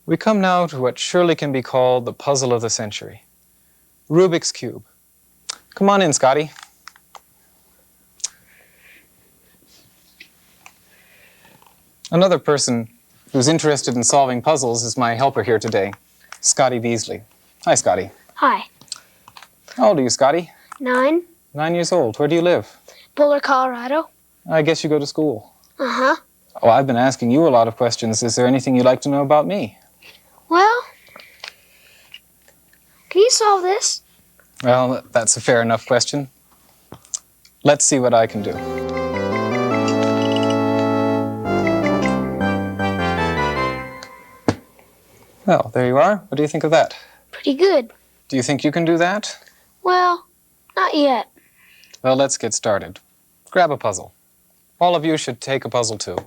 We come now to what surely can be called the puzzle of the century. Rubik's Cube. Come on in, Scotty. Another person who's interested in solving puzzles is my helper here today, Scotty Beasley. Hi, Scotty. Hi. How old are you, Scotty? 9. 9 years old. Where do you live? Boulder, Colorado. I guess you go to school. Uh-huh. Oh, I've been asking you a lot of questions. Is there anything you'd like to know about me? Well, can you solve this? Well, that's a fair enough question. Let's see what I can do. Well, there you are. What do you think of that? Pretty good. Do you think you can do that? Well, not yet. Well, let's get started. Grab a puzzle. All of you should take a puzzle too.